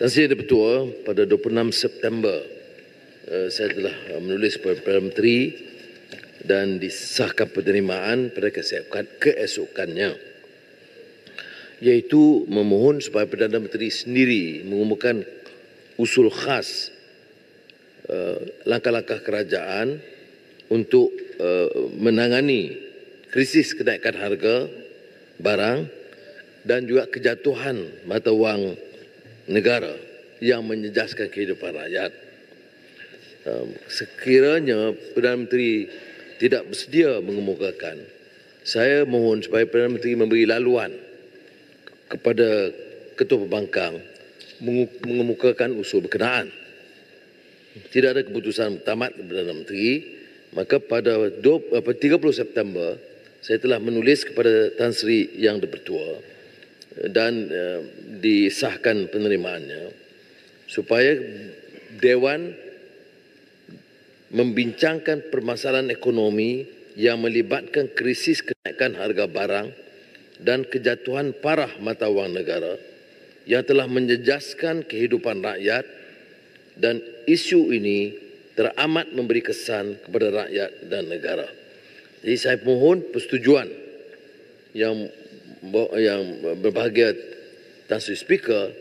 Tan Sri Yang Di-Pertua, pada 26 September saya telah menulis kepada Perdana Menteri dan disahkan penerimaan pada keesokannya, iaitu memohon supaya Perdana Menteri sendiri mengumumkan usul khas langkah-langkah kerajaan untuk menangani krisis kenaikan harga barang dan juga kejatuhan mata wang negara yang menjejaskan kehidupan rakyat. Sekiranya Perdana Menteri tidak bersedia mengemukakan, saya mohon supaya Perdana Menteri memberi laluan kepada Ketua Pembangkang mengemukakan usul berkenaan. Tidak ada keputusan tamat Perdana Menteri, maka pada 30 September saya telah menulis kepada Tan Sri Yang Di-Pertua dan disahkan penerimaannya supaya Dewan membincangkan permasalahan ekonomi yang melibatkan krisis kenaikan harga barang dan kejatuhan parah mata wang negara yang telah menjejaskan kehidupan rakyat, dan isu ini teramat memberi kesan kepada rakyat dan negara. Jadi saya mohon persetujuan yang berbahagia Tan Sri Speaker,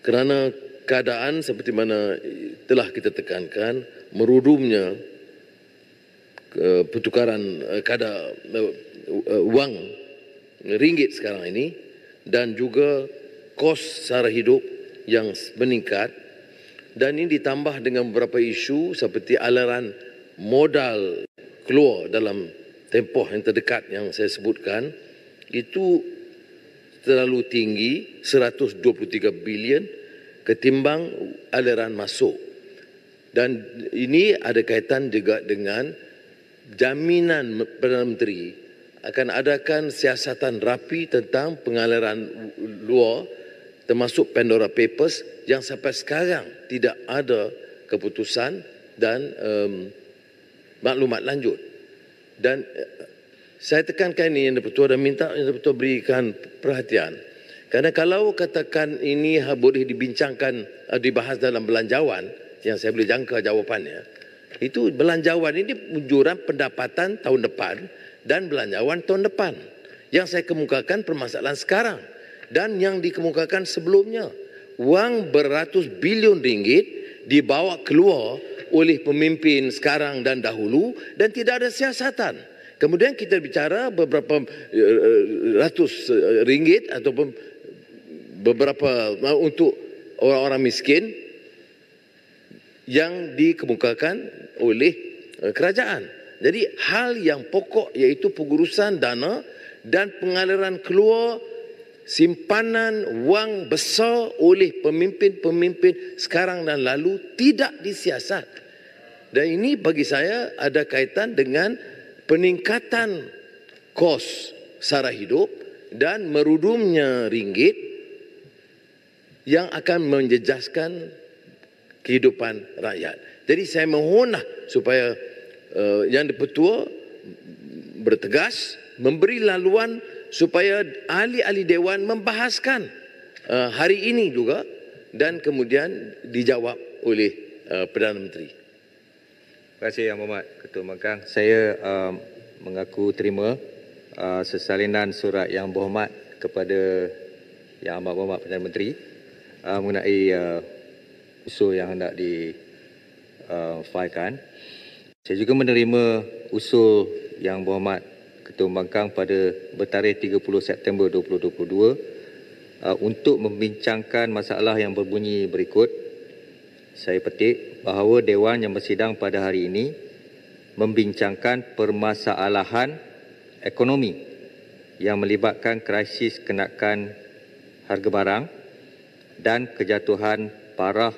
kerana keadaan seperti mana telah kita tekankan, merudumnya pertukaran kadar wang ringgit sekarang ini dan juga kos sara hidup yang meningkat, dan ini ditambah dengan beberapa isu seperti aliran modal keluar dalam tempoh yang terdekat yang saya sebutkan, itu terlalu tinggi, 123 bilion ketimbang aliran masuk. Dan ini ada kaitan juga dengan jaminan Perdana Menteri akan adakan siasatan rapi tentang pengaliran luar, termasuk Pandora Papers, yang sampai sekarang tidak ada keputusan dan maklumat lanjut. Dan saya tekankan ini Yang Di-Pertua dan minta Yang Di-Pertua berikan perhatian. Kerana kalau katakan ini boleh dibincangkan, dibahas dalam belanjawan, yang saya boleh jangka jawapannya, itu belanjawan ini menjuran pendapatan tahun depan dan belanjawan tahun depan. Yang saya kemukakan permasalahan sekarang dan yang dikemukakan sebelumnya. Wang beratus bilion ringgit dibawa keluar oleh pemimpin sekarang dan dahulu dan tidak ada siasatan. Kemudian kita bicara beberapa ratus ringgit ataupun beberapa untuk orang-orang miskin yang dikemukakan oleh kerajaan. Jadi hal yang pokok iaitu pengurusan dana dan pengaliran keluar simpanan wang besar oleh pemimpin-pemimpin sekarang dan lalu tidak disiasat. Dan ini bagi saya ada kaitan dengan peningkatan kos sara hidup dan merudumnya ringgit yang akan menjejaskan kehidupan rakyat. Jadi saya mohonlah supaya Yang Di-Pertua bertegas memberi laluan supaya ahli-ahli Dewan membahaskan hari ini juga dan kemudian dijawab oleh Perdana Menteri. Terima kasih Yang Berhormat Ketua Pembangkang. Saya mengaku terima sesalinan surat Yang Berhormat kepada Yang Amat Berhormat Perdana Menteri mengenai usul yang hendak difailkan. Saya juga menerima usul Yang Berhormat Ketua Pembangkang pada bertarikh 30 September 2022 untuk membincangkan masalah yang berbunyi berikut. Saya petik bahawa Dewan yang bersidang pada hari ini membincangkan permasalahan ekonomi yang melibatkan krisis kenaikan harga barang dan kejatuhan parah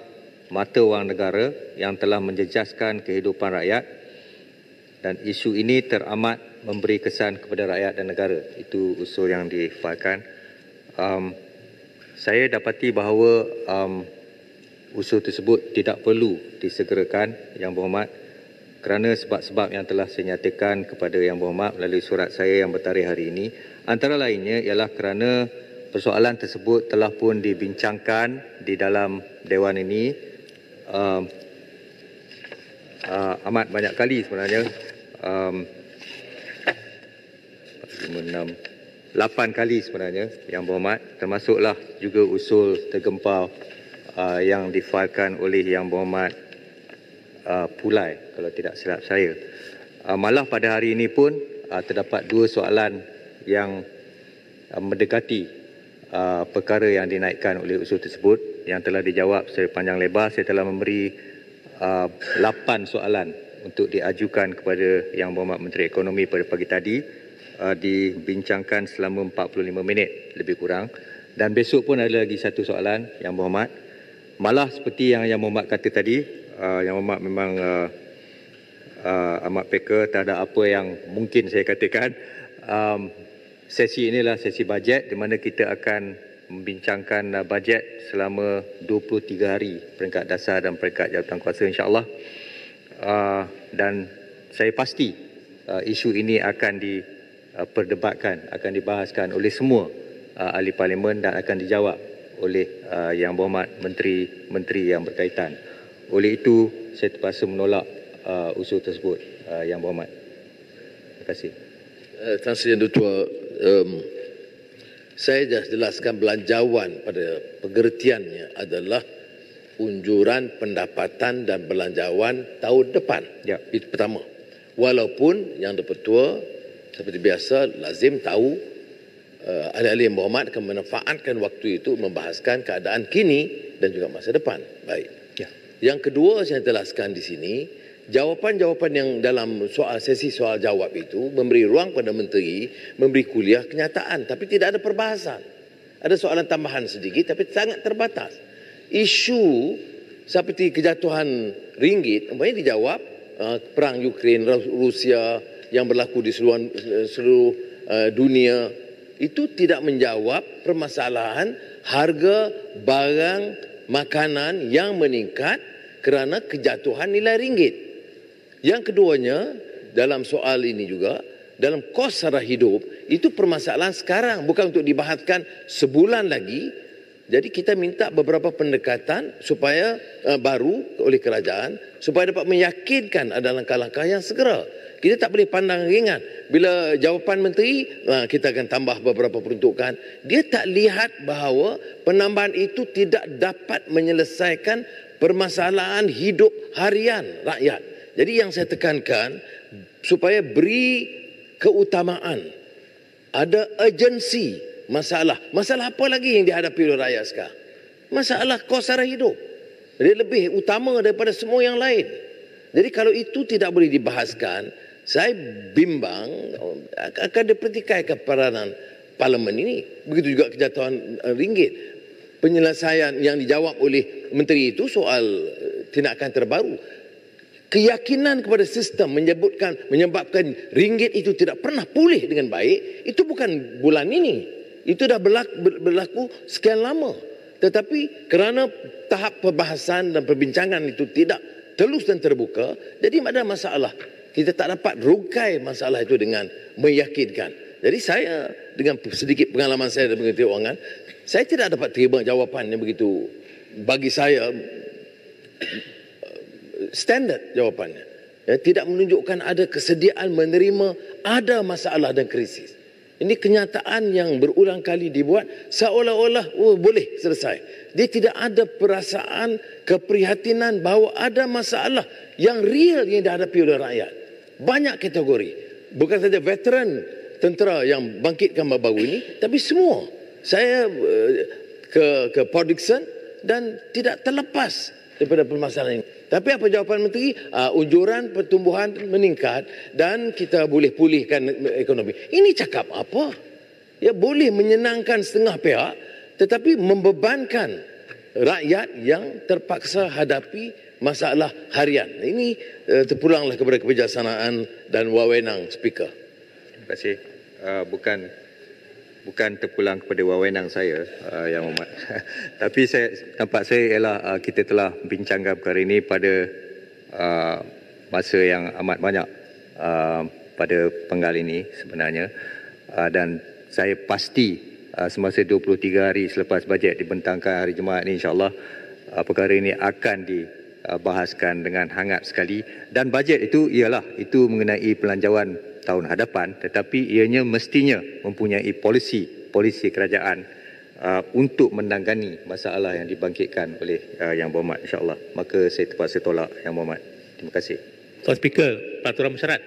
mata wang negara yang telah menjejaskan kehidupan rakyat, dan isu ini teramat memberi kesan kepada rakyat dan negara. Itu usul yang difailkan. Saya dapati bahawa usul tersebut tidak perlu disegerakan Yang Berhormat kerana sebab-sebab yang telah saya nyatakan kepada Yang Berhormat melalui surat saya yang bertarikh hari ini. Antara lainnya ialah kerana persoalan tersebut telah pun dibincangkan di dalam Dewan ini amat banyak kali sebenarnya. 8 kali sebenarnya, Yang Berhormat, termasuklah juga usul tergempar yang difailkan oleh Yang Berhormat Pulai, kalau tidak silap saya. Malah pada hari ini pun terdapat 2 soalan yang mendekati perkara yang dinaikkan oleh usul tersebut yang telah dijawab secara panjang lebar. Saya telah memberi 8 soalan untuk diajukan kepada Yang Berhormat Menteri Ekonomi pada pagi tadi, dibincangkan selama 45 minit lebih kurang, dan besok pun ada lagi 1 soalan, Yang Berhormat. Malah seperti yang Yang Berhormat kata tadi, Yang Berhormat memang amat peka terhadap apa yang mungkin saya katakan. Sesi inilah sesi bajet di mana kita akan membincangkan bajet selama 23 hari, peringkat dasar dan peringkat jawatankuasa, insya-Allah. Dan saya pasti isu ini akan diperdebatkan, akan dibahaskan oleh semua ahli parlimen dan akan dijawab oleh Yang Berhormat menteri-menteri yang berkaitan. Oleh itu saya terpaksa menolak usul tersebut, Yang Berhormat. Terima kasih. Terima kasih, Yang Ketua. Saya dah jelaskan belanjawan pada pengertiannya adalah unjuran pendapatan dan belanjawan tahun depan. Ya. Itu pertama. Walaupun Yang Ketua seperti biasa lazim tahu ahli-ahli Yang Berhormat akan memanfaatkan waktu itu membahaskan keadaan kini dan juga masa depan. Baik. Ya. Yang kedua saya jelaskan di sini, jawapan-jawapan yang dalam sesi soal jawab itu memberi ruang pada menteri memberi kuliah kenyataan, tapi tidak ada perbahasan. Ada soalan tambahan sedikit tapi sangat terbatas. Isu seperti kejatuhan ringgit umpamanya dijawab, perang Ukraine, Rusia yang berlaku di seluruh dunia, itu tidak menjawab permasalahan harga barang makanan yang meningkat kerana kejatuhan nilai ringgit. Yang keduanya, dalam soal ini juga, dalam kos sara hidup, itu permasalahan sekarang, bukan untuk dibahaskan sebulan lagi. Jadi kita minta beberapa pendekatan supaya baru oleh kerajaan, supaya dapat meyakinkan ada langkah-langkah yang segera. Kita tak boleh pandang ringan. Bila jawapan menteri, kita akan tambah beberapa peruntukan. Dia tak lihat bahawa penambahan itu tidak dapat menyelesaikan permasalahan hidup harian rakyat. Jadi yang saya tekankan, supaya beri keutamaan, ada urgensi masalah. Masalah apa lagi yang dihadapi oleh rakyat sekarang? Masalah kos sara hidup. Dia lebih utama daripada semua yang lain. Jadi kalau itu tidak boleh dibahaskan, saya bimbang akan dipertikaikan peranan parlimen ini. Begitu juga kejatuhan ringgit. Penyelesaian yang dijawab oleh menteri itu soal tindakan terbaru. Keyakinan kepada sistem menyebabkan ringgit itu tidak pernah pulih dengan baik, itu bukan bulan ini. Itu dah berlaku sekian lama. Tetapi kerana tahap perbahasan dan perbincangan itu tidak telus dan terbuka, jadi ada masalah. Kita tak dapat rungkai masalah itu dengan meyakinkan. Jadi saya dengan sedikit pengalaman saya dalam pengertian kewangan, saya tidak dapat terima jawapan yang begitu, bagi saya standard jawapannya. Ya, tidak menunjukkan ada kesediaan menerima ada masalah dan krisis. Ini kenyataan yang berulang kali dibuat seolah-olah boleh selesai. Dia tidak ada perasaan keprihatinan bahawa ada masalah yang real yang dihadapi oleh rakyat. Banyak kategori. Bukan saja veteran tentera yang bangkitkan baru-baru ini, tapi semua. Saya ke Port Dickson dan tidak terlepas daripada permasalahan ini. Tapi apa jawapan menteri? Unjuran pertumbuhan meningkat dan kita boleh pulihkan ekonomi. Ini cakap apa? Ya, boleh menyenangkan setengah pihak tetapi membebankan rakyat yang terpaksa hadapi masalah harian. Ini terpulanglah kepada kebijaksanaan dan wewenang speaker. Terima kasih. Bukan terpulang kepada wewenang saya, Yang Berhormat. Tapi nampak saya ialah kita telah bincangkan perkara ini pada masa yang amat banyak pada penggal ini sebenarnya. Dan saya pasti semasa 23 hari selepas bajet dibentangkan hari Jumaat ini, insya-Allah perkara ini akan dibahaskan dengan hangat sekali. Dan bajet itu itu mengenai pelanjawan tahun hadapan, tetapi ianya mestinya mempunyai polisi kerajaan untuk menangani masalah yang dibangkitkan oleh Yang Berhormat, insya-Allah. Maka saya terpaksa tolak, Yang Berhormat. Terima kasih. Tuan Speaker, peraturan bersyarat.